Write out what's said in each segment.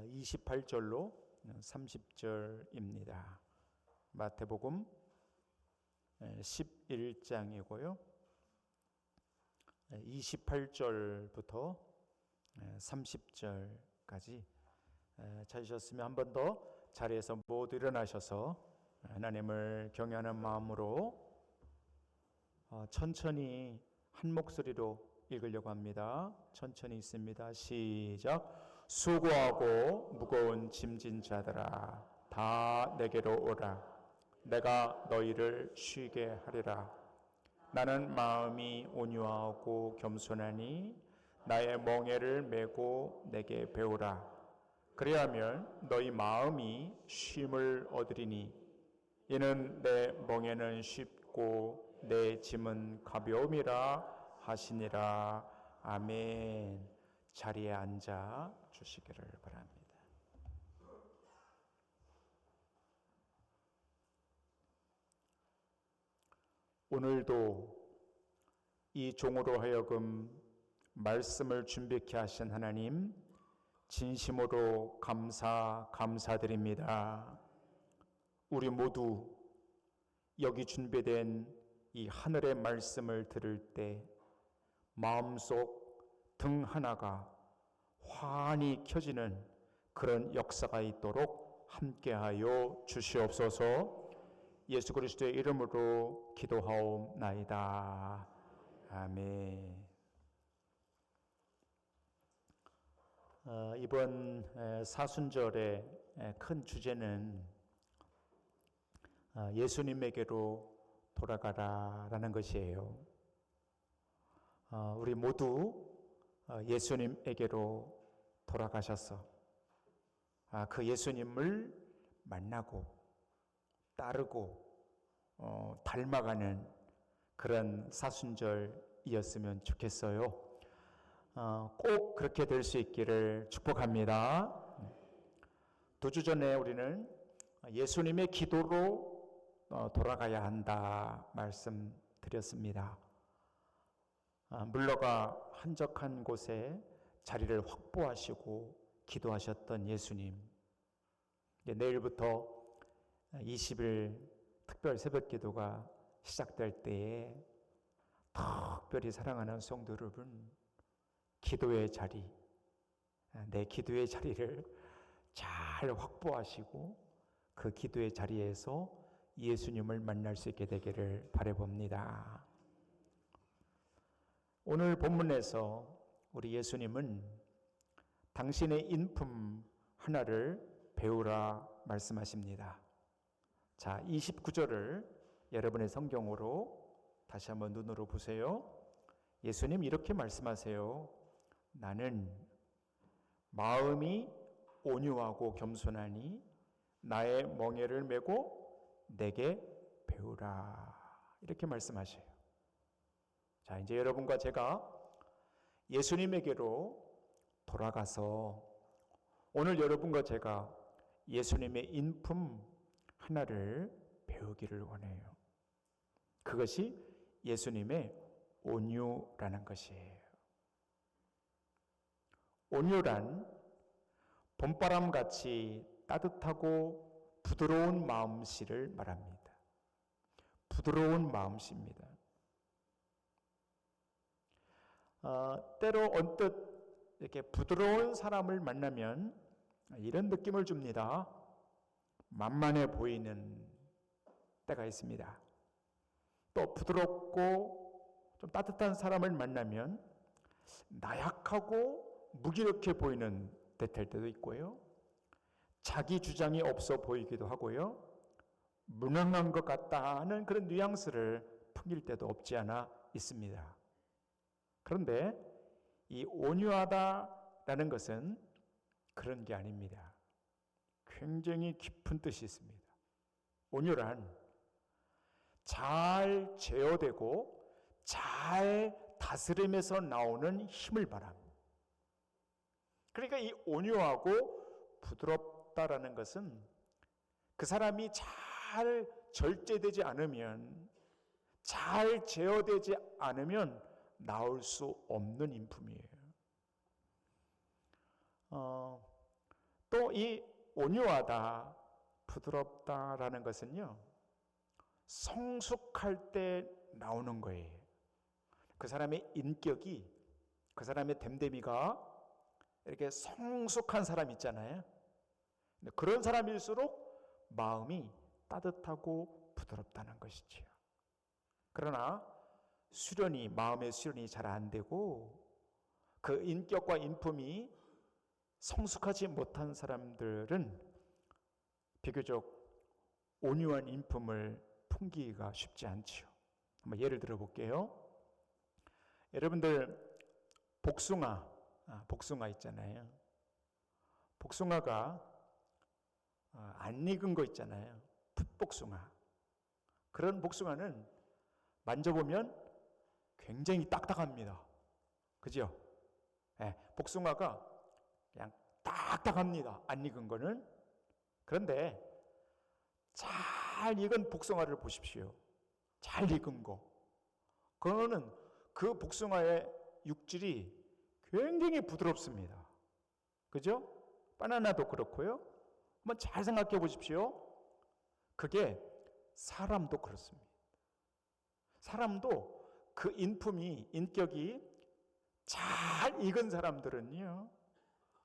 28절로 30절입니다. 마태복음 11장이고요. 28절부터 30절까지 찾으셨으면 한 번 더 자리에서 모두 일어나셔서 하나님을 경외하는 마음으로 천천히 한 목소리로 읽으려고 합니다. 천천히 있습니다. 시작. 수고하고 무거운 짐진 자들아 다 내게로 오라. 내가 너희를 쉬게 하리라. 나는 마음이 온유하고 겸손하니 나의 멍에를 메고 내게 배우라. 그리하면 너희 마음이 쉼을 얻으리니 이는 내 멍에는 쉽고 내 짐은 가벼움이라 하시니라. 아멘. 자리에 앉아 주시기를 바랍니다. 오늘도 이 종으로 하여금 말씀을 준비케 하신 하나님 진심으로 감사드립니다. 우리 모두 여기 준비된 이 하늘의 말씀을 들을 때 마음속 등 하나가 환히 켜지는 그런 역사가 있도록 함께하여 주시옵소서. 예수 그리스도의 이름으로 기도하옵나이다. 아멘. 이번 사순절의 큰 주제는 예수님에게로 돌아가라라는 것이에요. 우리 모두 예수님에게로 돌아가셔서 그 예수님을 만나고 따르고 닮아가는 그런 사순절이었으면 좋겠어요. 꼭 그렇게 될 수 있기를 축복합니다. 2주 전에 우리는 예수님의 기도로 돌아가야 한다 말씀드렸습니다. 물러가 한적한 곳에 자리를 확보하시고 기도하셨던 예수님. 내일부터 20일 특별 새벽 기도가 시작될 때에 특별히 사랑하는 성도 여러분, 기도의 자리, 내 기도의 자리를 잘 확보하시고 그 기도의 자리에서 예수님을 만날 수 있게 되기를 바라봅니다. 오늘 본문에서 우리 예수님은 당신의 인품 하나를 배우라 말씀하십니다. 자, 29절을 여러분의 성경으로 다시 한번 눈으로 보세요. 예수님 이렇게 말씀하세요. 나는 마음이 온유하고 겸손하니 나의 멍에를 메고 내게 배우라. 이렇게 말씀하셔요. 자, 이제 여러분과 제가 예수님에게로 돌아가서 오늘 여러분과 제가 예수님의 인품 하나를 배우기를 원해요. 그것이 예수님의 온유라는 것이에요. 온유란 봄바람같이 따뜻하고 부드러운 마음씨를 말합니다. 부드러운 마음씨입니다. 때로 언뜻 이렇게 부드러운 사람을 만나면 이런 느낌을 줍니다. 만만해 보이는 때가 있습니다. 또 부드럽고 좀 따뜻한 사람을 만나면 나약하고 무기력해 보이는 듯할 때도 있고요. 자기 주장이 없어 보이기도 하고요. 무능한 것 같다는 그런 뉘앙스를 풍길 때도 없지 않아 있습니다. 그런데 이 온유하다라는 것은 그런 게 아닙니다. 굉장히 깊은 뜻이 있습니다. 온유란 잘 제어되고 잘 다스림에서 나오는 힘을 말합니다. 그러니까 이 온유하고 부드럽다라는 것은 그 사람이 잘 절제되지 않으면, 잘 제어되지 않으면 나올 수 없는 인품이에요. 또 이 온유하다, 부드럽다라는 것은요, 성숙할 때 나오는 거예요. 그 사람의 인격이, 그 사람의 됨됨이가 이렇게 성숙한 사람 있잖아요. 그런 사람일수록 마음이 따뜻하고 부드럽다는 것이지요. 그러나 마음의 수련이 잘 안 되고 그 인격과 인품이 성숙하지 못한 사람들은 비교적 온유한 인품을 풍기기가 쉽지 않지요. 한번 예를 들어 볼게요. 여러분들 복숭아 있잖아요. 복숭아가 안 익은 거 있잖아요. 풋복숭아. 그런 복숭아는 만져보면 굉장히 딱딱합니다. 그죠? 네, 복숭아가 그냥 딱딱합니다. 안 익은 거는. 그런데 잘 익은 복숭아를 보십시오. 잘 익은 거. 그거는 그 복숭아의 육질이 굉장히 부드럽습니다. 그죠? 바나나도 그렇고요. 한번 잘 생각해 보십시오. 그게 사람도 그렇습니다. 사람도 그 인격이 잘 익은 사람들은요,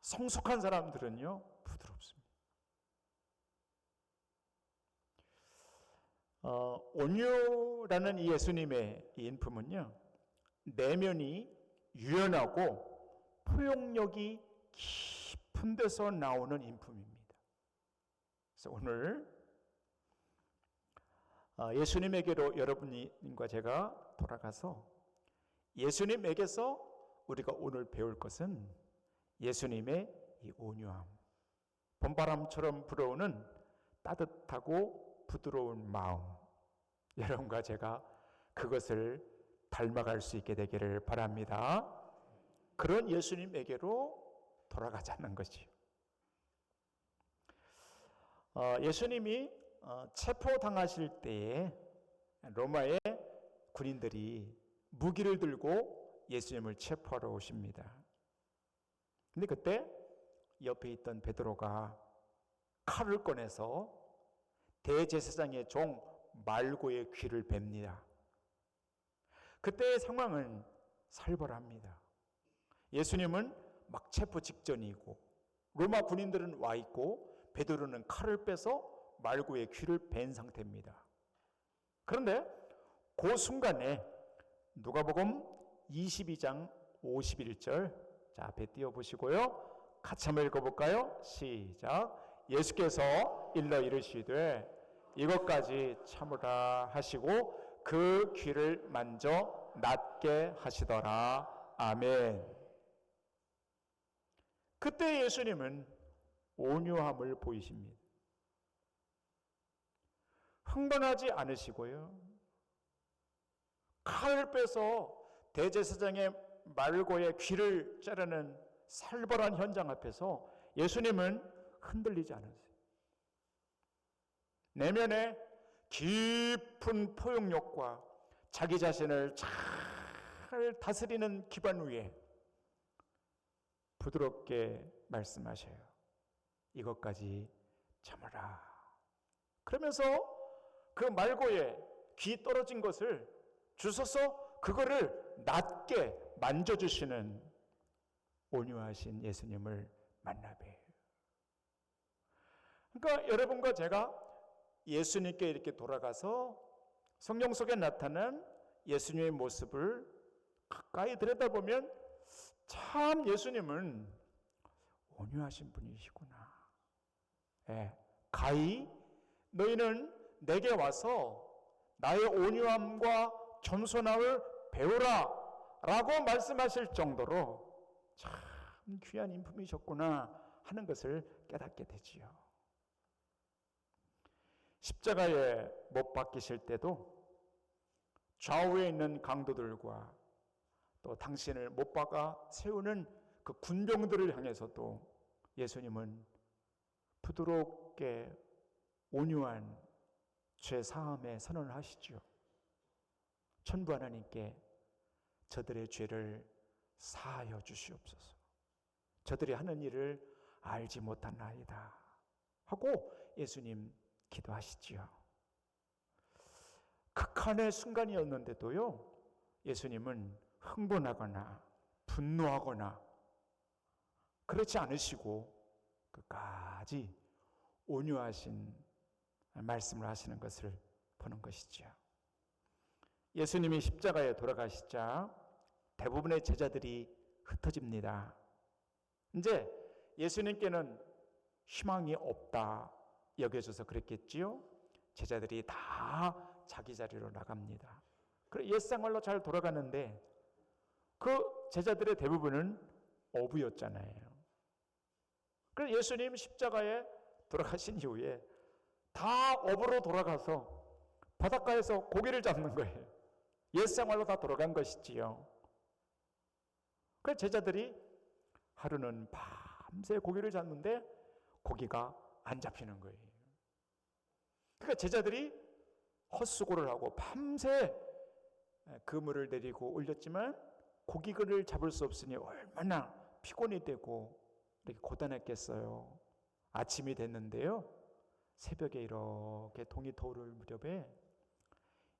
성숙한 사람들은요, 부드럽습니다. 온유라는 이 예수님의 이 인품은요, 내면이 유연하고 포용력이 깊은 데서 나오는 인품입니다. 그래서 오늘 예수님에게로 여러분과 제가 돌아가서 예수님에게서 우리가 오늘 배울 것은 예수님의 이 온유함, 봄바람처럼 불어오는 따뜻하고 부드러운 마음, 여러분과 제가 그것을 닮아갈 수 있게 되기를 바랍니다. 그런 예수님에게로 돌아가자는 것이요. 예수님이 체포당하실 때에 로마의 군인들이 무기를 들고 예수님을 체포하러 오십니다. 근데 그때 옆에 있던 베드로가 칼을 꺼내서 대제사장의 종 말고의 귀를 뱁니다. 그때의 상황은 살벌합니다. 예수님은 막 체포 직전이고 로마 군인들은 와 있고 베드로는 칼을 빼서 말고의 귀를 벤 상태입니다. 그런데 그 순간에 누가복음 22장 51절, 자, 앞에 띄워보시고요. 같이 한번 읽어볼까요? 시작. 예수께서 일러 이르시되 이것까지 참으라 하시고 그 귀를 만져 낫게 하시더라. 아멘. 그때 예수님은 온유함을 보이십니다. 흥분하지 않으시고요. 칼을 빼서 대제사장의 말고의 귀를 자르는 살벌한 현장 앞에서 예수님은 흔들리지 않으세요. 내면에 깊은 포용력과 자기 자신을 잘 다스리는 기반 위에 부드럽게 말씀하셔요. 이것까지 참으라. 그러면서 그 말고에 귀 떨어진 것을 주셔서 그거를 낮게 만져주시는 온유하신 예수님을 만나봬요. 그러니까 여러분과 제가 예수님께 이렇게 돌아가서 성경 속에 나타난 예수님의 모습을 가까이 들여다보면 참 예수님은 온유하신 분이시구나. 예, 가히 너희는 내게 와서 나의 온유함과 겸손함을 배우라 라고 말씀하실 정도로 참 귀한 인품이셨구나 하는 것을 깨닫게 되지요. 십자가에 못 박히실 때도 좌우에 있는 강도들과 또 당신을 못 박아 세우는 그 군병들을 향해서도 예수님은 부드럽게 온유한 죄 사함의 선언을 하시죠. 천부 하나님께 저들의 죄를 사하여 주시옵소서. 저들이 하는 일을 알지 못하나이다 하고 예수님 기도하시지요. 극한의 순간이었는데도요, 예수님은 흥분하거나 분노하거나 그렇지 않으시고 끝까지 온유하신 말씀을 하시는 것을 보는 것이죠. 예수님이 십자가에 돌아가시자 대부분의 제자들이 흩어집니다. 이제 예수님께는 희망이 없다 여겨져서 그랬겠지요. 제자들이 다 자기 자리로 나갑니다. 그리고 옛생활로 잘 돌아가는데 그 제자들의 대부분은 어부였잖아요. 그래서 예수님 십자가에 돌아가신 이후에 다 어부로 돌아가서 바닷가에서 고기를 잡는 거예요. 옛생활로 다 돌아간 것이지요. 그래서 제자들이 하루는 밤새 고기를 잡는데 고기가 안 잡히는 거예요. 그러니까 제자들이 헛수고를 하고 밤새 그물을 내리고 올렸지만 고기를 잡을 수 없으니 얼마나 피곤이 되고 이렇게 고단했겠어요. 아침이 됐는데요, 새벽에 이렇게 동이 터오를 무렵에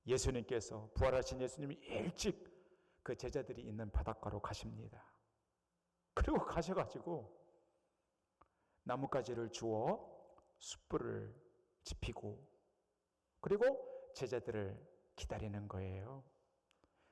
예수님께서, 부활하신 예수님이 일찍 그 제자들이 있는 바닷가로 가십니다. 그리고 가셔가지고 나뭇가지를 주워 숯불을 지피고 그리고 제자들을 기다리는 거예요.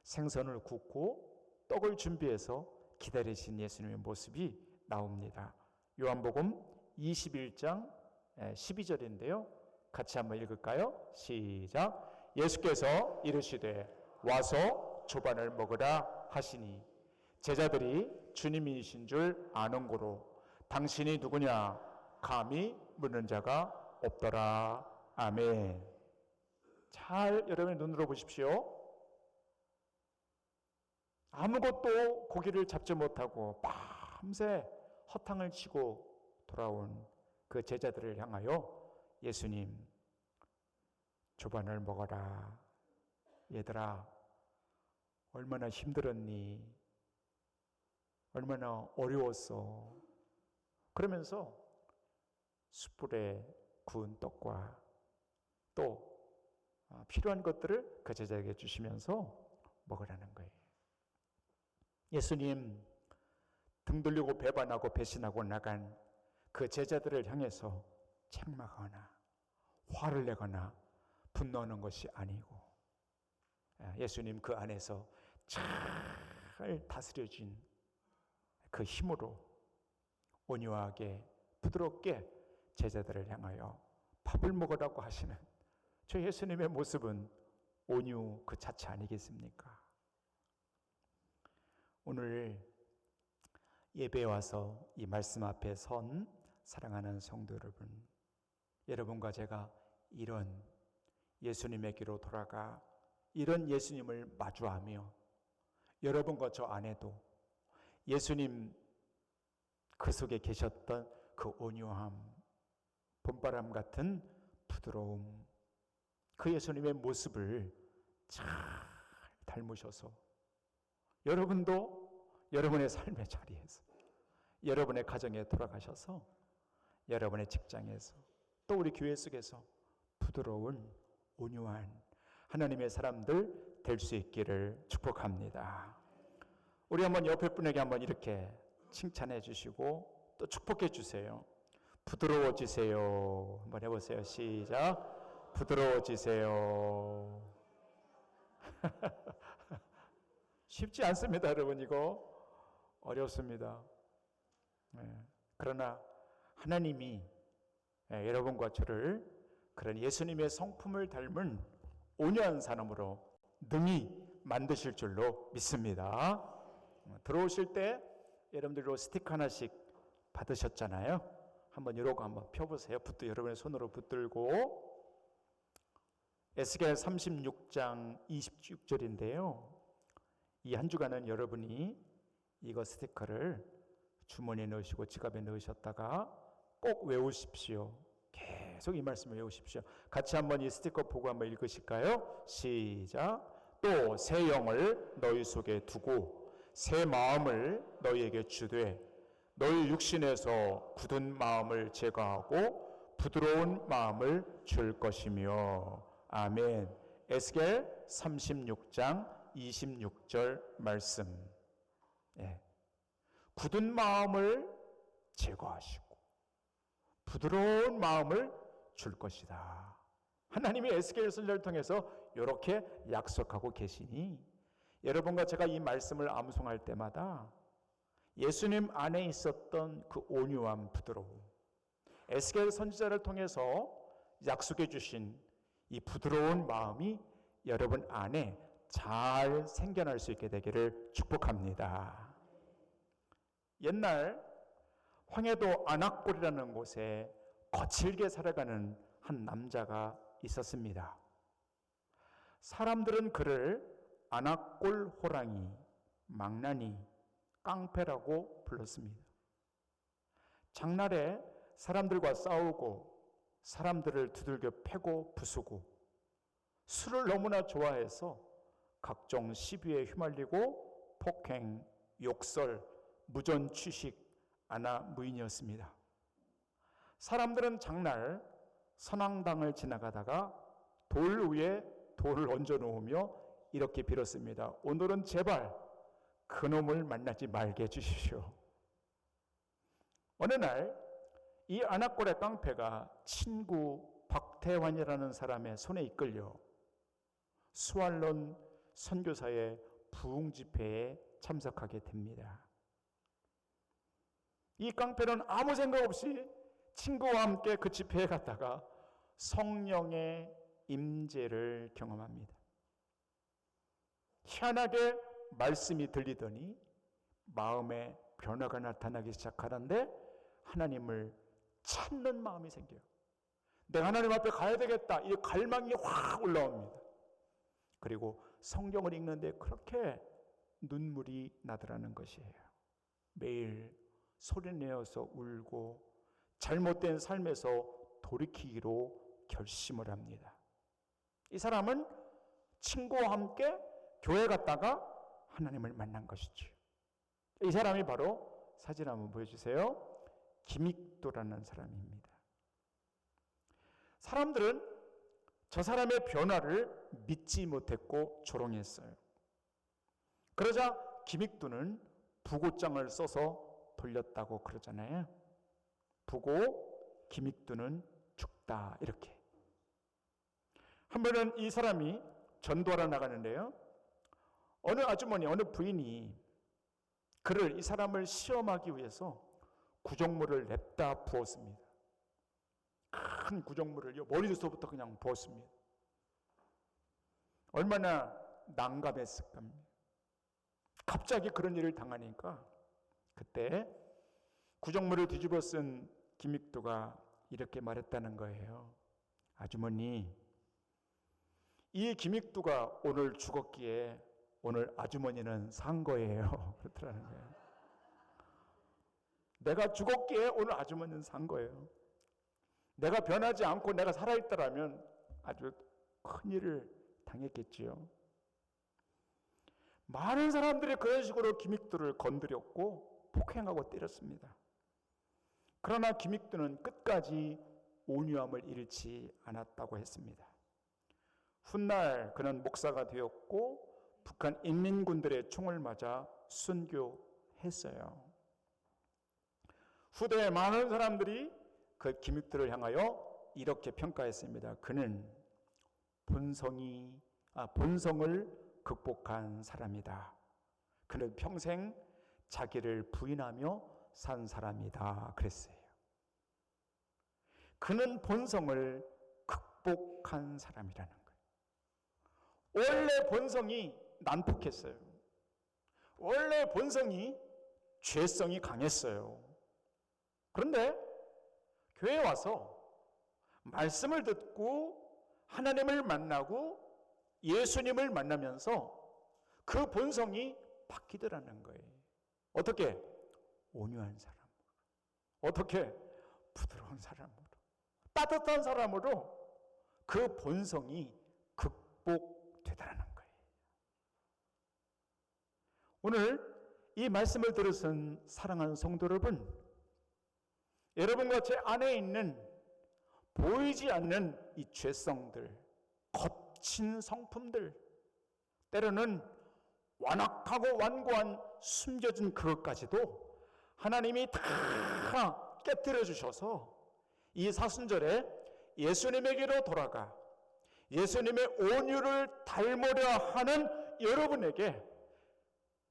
생선을 굽고 떡을 준비해서 기다리신 예수님의 모습이 나옵니다. 요한복음 21장 12절인데요. 같이 한번 읽을까요? 시작. 예수께서 이르시되 와서 조반을 먹으라 하시니 제자들이 주님이신 줄 아는 고로 당신이 누구냐 감히 묻는 자가 없더라. 아멘. 잘 여러분의 눈으로 보십시오. 아무것도 고기를 잡지 못하고 밤새 허탕을 치고 돌아온 그 제자들을 향하여 예수님, 조반을 먹어라. 얘들아, 얼마나 힘들었니? 얼마나 어려웠어? 그러면서 숯불에 구운 떡과 또 필요한 것들을 그 제자에게 주시면서 먹으라는 거예요. 예수님 등 돌리고 배반하고 배신하고 나간 그 제자들을 향해서 책망하거나 화를 내거나 분노하는 것이 아니고 예수님 그 안에서 잘 다스려진 그 힘으로 온유하게 부드럽게 제자들을 향하여 밥을 먹으라고 하시는 저 예수님의 모습은 온유 그 자체 아니겠습니까? 오늘 예배에 와서 이 말씀 앞에 선 사랑하는 성도 여러분, 여러분과 제가 이런 예수님에게로 돌아가 이런 예수님을 마주하며 여러분과 저 안에도 예수님 그 속에 계셨던 그 온유함, 봄바람 같은 부드러움, 그 예수님의 모습을 잘 닮으셔서 여러분도 여러분의 삶의 자리에서 여러분의 가정에 돌아가셔서 여러분의 직장에서 또 우리 교회 속에서 부드러운 온유한 하나님의 사람들 될 수 있기를 축복합니다. 우리 한번 옆에 분에게 한번 이렇게 칭찬해 주시고 또 축복해 주세요. 부드러워지세요. 한번 해보세요. 시작. 부드러워지세요. 쉽지 않습니다, 여러분. 이거 어렵습니다. 그러나 하나님이 여러분과 저를 그런 예수님의 성품을 닮은 온유한 사람으로 능히 만드실 줄로 믿습니다. 들어오실 때 여러분들로 스티커 하나씩 받으셨잖아요. 한번 이러고 한번 펴보세요. 여러분의 손으로 붙들고 에스겔 36장 26절인데요. 이 한 주간은 여러분이 이거 스티커를 주머니에 넣으시고 지갑에 넣으셨다가 꼭 외우십시오. 계속 이 말씀을 외우십시오. 같이 한번 이 스티커 보고 한번 읽으실까요? 시작. 또 새 영을 너희 속에 두고 새 마음을 너희에게 주되 너희 육신에서 굳은 마음을 제거하고 부드러운 마음을 줄 것이며. 아멘. 에스겔 36장 26절 말씀. 예. 굳은 마음을 제거하시고 부드러운 마음을 줄 것이다. 하나님이 에스겔 선지자를 통해서 이렇게 약속하고 계시니 여러분과 제가 이 말씀을 암송할 때마다 예수님 안에 있었던 그 온유함, 부드러움, 에스겔 선지자를 통해서 약속해 주신 이 부드러운 마음이 여러분 안에 잘 생겨날 수 있게 되기를 축복합니다. 옛날 황해도 안악골이라는 곳에 거칠게 살아가는 한 남자가 있었습니다. 사람들은 그를 안악골 호랑이, 망나니, 깡패라고 불렀습니다. 장날에 사람들과 싸우고 사람들을 두들겨 패고 부수고 술을 너무나 좋아해서 각종 시비에 휘말리고 폭행, 욕설, 무전취식, 아나무인이었습니다. 사람들은 장날 선앙당을 지나가다가 돌 위에 돌을 얹어 놓으며 이렇게 빌었습니다. 오늘은 제발 그놈을 만나지 말게 해주십시오. 어느 날 이 안악골의 깡패가 친구 박태환이라는 사람의 손에 이끌려 수알론 선교사의 부흥 집회에 참석하게 됩니다. 이 깡패는 아무 생각 없이 친구와 함께 그 집회에 갔다가 성령의 임재를 경험합니다. 희한하게 말씀이 들리더니 마음에 변화가 나타나기 시작하는데 하나님을 찾는 마음이 생겨요. 내가 하나님 앞에 가야 되겠다. 이 갈망이 확 올라옵니다. 그리고 성경을 읽는데 그렇게 눈물이 나더라는 것이에요. 매일 소리내어서 울고 잘못된 삶에서 돌이키기로 결심을 합니다. 이 사람은 친구와 함께 교회 갔다가 하나님을 만난 것이죠. 이 사람이 바로 사진 한번 보여주세요. 김익도라는 사람입니다. 사람들은 저 사람의 변화를 믿지 못했고 조롱했어요. 그러자 김익도는 부고장을 써서 돌렸다고 그러잖아요. 부고 김익도는 죽다 이렇게. 한 번은 이 사람이 전도하러 나가는데요. 어느 아주머니, 어느 부인이 이 사람을 시험하기 위해서 구정물을 냅다 부었습니다. 큰 구정물을요, 머리부터 그냥 부었습니다. 얼마나 난감했을까. 갑자기 그런 일을 당하니까 그때 구정물을 뒤집어 쓴 김익도가 이렇게 말했다는 거예요. 아주머니, 이 김익도가 오늘 죽었기에 오늘 아주머니는 산 거예요. 그렇더라는 거예요. 내가 죽었기에 오늘 아주머니는 산 거예요. 내가 변하지 않고 내가 살아있더라면 아주 큰일을 당했겠지요. 많은 사람들이 그런 식으로 김익도를 건드렸고 폭행하고 때렸습니다. 그러나 김익도는 끝까지 온유함을 잃지 않았다고 했습니다. 훗날 그는 목사가 되었고 북한 인민군들의 총을 맞아 순교했어요. 후대에 많은 사람들이 그 김익도를 향하여 이렇게 평가했습니다. 그는 본성을 극복한 사람이다. 그는 평생 자기를 부인하며 산 사람이다. 그랬어요. 그는 본성을 극복한 사람이라는 거예요. 원래 본성이 난폭했어요. 원래 본성이 죄성이 강했어요. 그런데 교회에 와서 말씀을 듣고 하나님을 만나고 예수님을 만나면서 그 본성이 바뀌더라는 거예요. 어떻게? 온유한 사람으로. 어떻게? 부드러운 사람으로. 따뜻한 사람으로 그 본성이 극복되더라는 거예요. 오늘 이 말씀을 들으신 사랑하는 성도 여러분, 여러분과 제 안에 있는 보이지 않는 이 죄성들, 거친 성품들, 때로는 완악하고 완고한 숨겨진 그것까지도 하나님이 다 깨뜨려 주셔서 이 사순절에 예수님에게로 돌아가 예수님의 온유를 닮으려 하는 여러분에게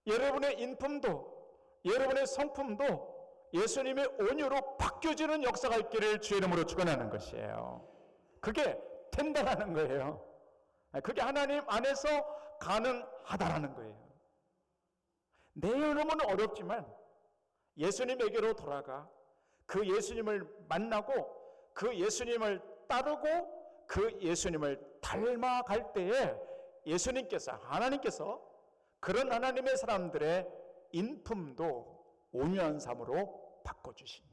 여러분의 인품도 여러분의 성품도 예수님의 온유로 바뀌어지는 역사가 있기를 주의 이름으로 축원하는 것이에요. 그게 된다라는 거예요. 그게 하나님 안에서 가능하다라는 거예요. 내 이름은 어렵지만 예수님에게로 돌아가 그 예수님을 만나고 그 예수님을 따르고 그 예수님을 닮아갈 때에 예수님께서 하나님께서 그런 하나님의 사람들의 인품도 온유한 삶으로 바꿔주시니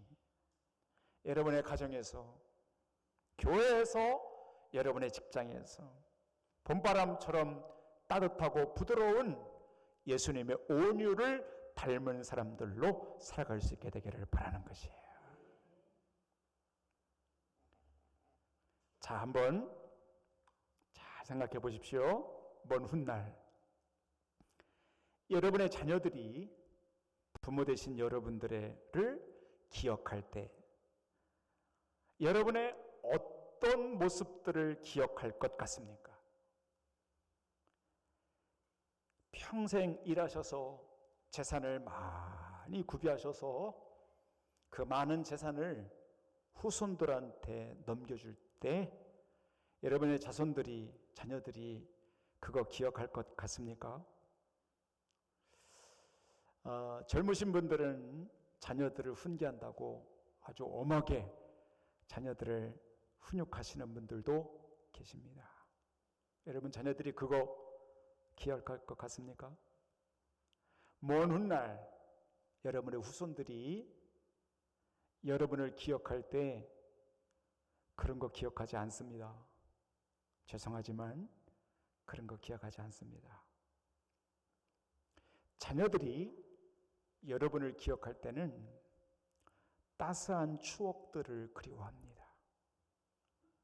여러분의 가정에서 교회에서 여러분의 직장에서 봄바람처럼 따뜻하고 부드러운 예수님의 온유를 닮은 사람들로 살아갈 수 있게 되기를 바라는 것이에요. 자, 한번 잘 생각해 보십시오. 먼 훗날 여러분의 자녀들이 부모 되신 여러분들을 기억할 때 여러분의 어떤 모습들을 기억할 것 같습니까? 평생 일하셔서 재산을 많이 구비하셔서 그 많은 재산을 후손들한테 넘겨줄 때 여러분의 자녀들이 그거 기억할 것 같습니까? 젊으신 분들은 자녀들을 훈계한다고 아주 엄하게 자녀들을 훈육하시는 분들도 계십니다. 여러분 자녀들이 그거 기억할 것 같습니까? 먼 훗날 여러분의 후손들이 여러분을 기억할 때 그런 거 기억하지 않습니다. 죄송하지만 그런 거 기억하지 않습니다. 자녀들이 여러분을 기억할 때는 따스한 추억들을 그리워합니다.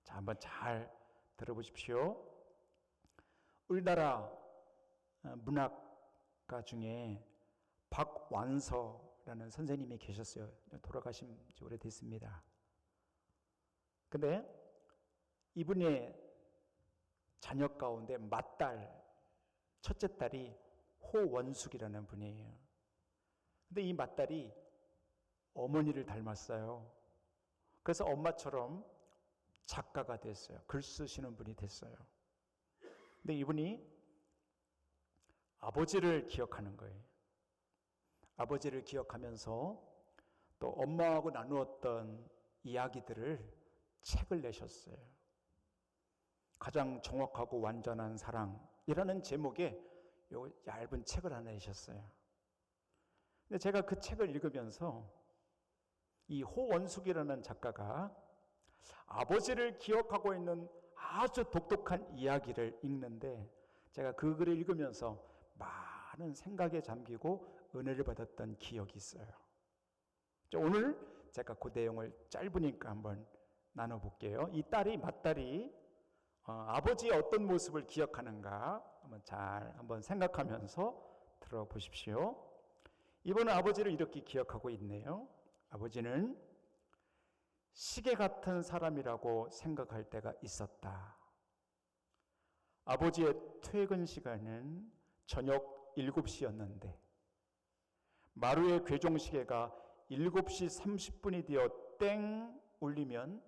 자, 한번 잘 들어보십시오. 우리나라 문학가 중에 박완서라는 선생님이 계셨어요. 돌아가신 지 오래됐습니다. 근데 이분의 자녀 가운데 맏딸, 첫째 딸이 호원숙이라는 분이에요. 근데 이 맏딸이 어머니를 닮았어요. 그래서 엄마처럼 작가가 됐어요. 글 쓰시는 분이 됐어요. 근데 이분이 아버지를 기억하는 거예요. 아버지를 기억하면서 또 엄마하고 나누었던 이야기들을 책을 내셨어요. 가장 정확하고 완전한 사랑이라는 제목의 요 얇은 책을 하나 내셨어요. 근데 제가 그 책을 읽으면서 이 호원숙이라는 작가가 아버지를 기억하고 있는 아주 독특한 이야기를 읽는데 제가 그 글을 읽으면서 많은 생각에 잠기고 은혜를 받았던 기억이 있어요. 오늘 제가 그 내용을 짧으니까 한번 나눠볼게요. 이 맏딸이 아버지의 어떤 모습을 기억하는가 한번 생각하면서 들어보십시오. 이번에 아버지를 이렇게 기억하고 있네요. 아버지는 시계 같은 사람이라고 생각할 때가 있었다. 아버지의 퇴근 시간은 저녁 7시였는데 마루의 괴종시계가 7시 30분이 되어 땡 울리면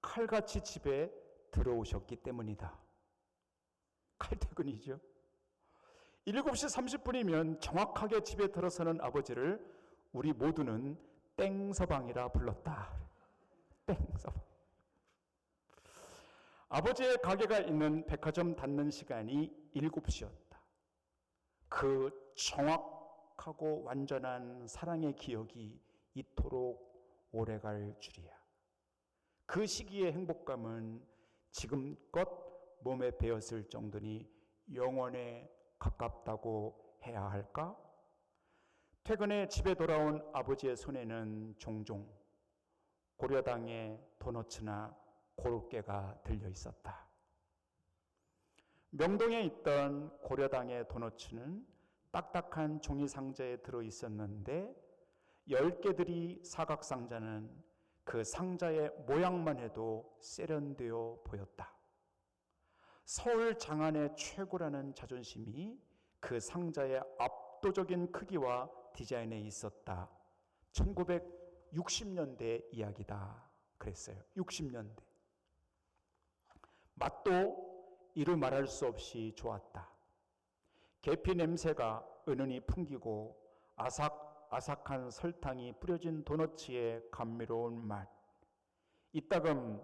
칼같이 집에 들어오셨기 때문이다. 칼퇴근이죠. 7시 30분이면 정확하게 집에 들어서는 아버지를 우리 모두는 땡서방이라 불렀다. 땡서방. 아버지의 가게가 있는 백화점 닫는 시간이 7시였다. 그 정확하고 완전한 사랑의 기억이 이토록 오래갈 줄이야. 그 시기의 행복감은 지금껏 몸에 배었을 정도니 영원에 가깝다고 해야 할까? 퇴근에 집에 돌아온 아버지의 손에는 종종 고려당의 도너츠나 고로케가 들려 있었다. 명동에 있던 고려당의 도너츠는 딱딱한 종이 상자에 들어 있었는데 10개들이 사각상자는 그 상자의 모양만 해도 세련되어 보였다. 서울 장안의 최고라는 자존심이 그 상자의 압도적인 크기와 디자인에 있었다. 1960년대 이야기다 그랬어요. 60년대. 맛도 이루 말할 수 없이 좋았다. 계피 냄새가 은은히 풍기고 아삭아삭한 설탕이 뿌려진 도너츠의 감미로운 맛, 이따금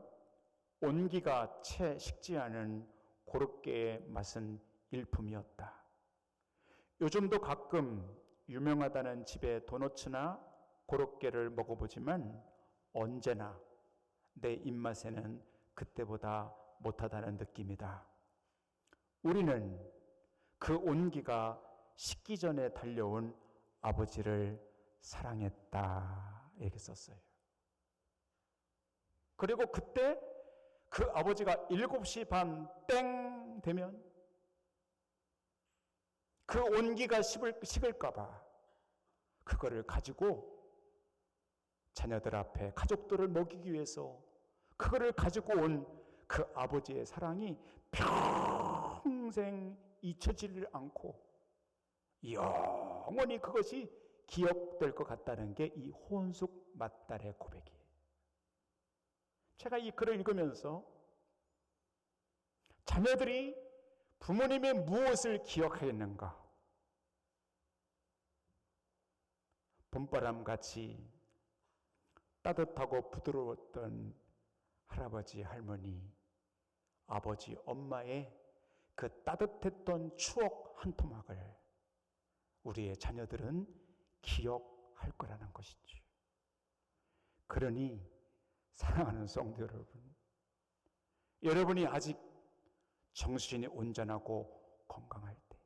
온기가 채 식지 않은 고로케의 맛은 일품이었다. 요즘도 가끔 유명하다는 집의 도너츠나 고로케를 먹어보지만 언제나 내 입맛에는 그때보다 못하다는 느낌이다. 우리는 그 온기가 식기 전에 달려온 아버지를 사랑했다 이렇게 썼어요. 그리고 그때 그 아버지가 7시 반 땡 되면 그 온기가 식을까 봐 그거를 가지고 자녀들 앞에 가족들을 먹이기 위해서 그거를 가지고 온 그 아버지의 사랑이 평생 잊혀지질 않고 영원히 그것이 기억될 것 같다는 게 이 호은숙 맏딸의 고백이에요. 제가 이 글을 읽으면서 자녀들이 부모님의 무엇을 기억하겠는가? 봄바람같이 따뜻하고 부드러웠던 할아버지, 할머니, 아버지, 엄마의 그 따뜻했던 추억 한 토막을 우리의 자녀들은 기억할 거라는 것이죠. 그러니 사랑하는 성도 여러분, 여러분이 아직 정신이 온전하고 건강할 때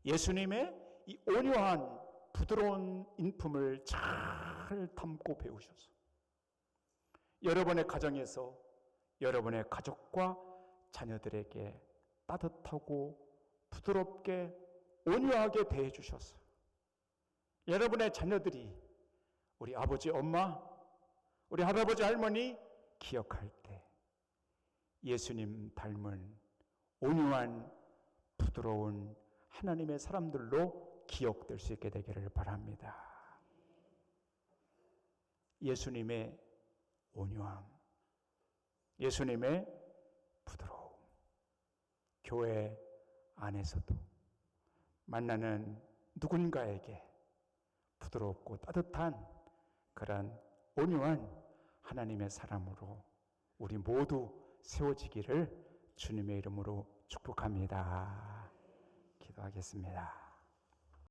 예수님의 이 온유한 부드러운 인품을 잘 담고 배우셔서 여러분의 가정에서 여러분의 가족과 자녀들에게 따뜻하고 부드럽게 온유하게 대해 주셔서 여러분의 자녀들이 우리 아버지, 엄마, 우리 할아버지, 할머니 기억할 때 예수님 닮은 온유한 부드러운 하나님의 사람들로 기억될 수 있게 되기를 바랍니다. 예수님의 온유함, 예수님의 부드러움, 교회 안에서도 만나는 누군가에게 부드럽고 따뜻한 그런 온유한 하나님의 사람으로 우리 모두 세워지기를 주님의 이름으로 축복합니다. 기도하겠습니다.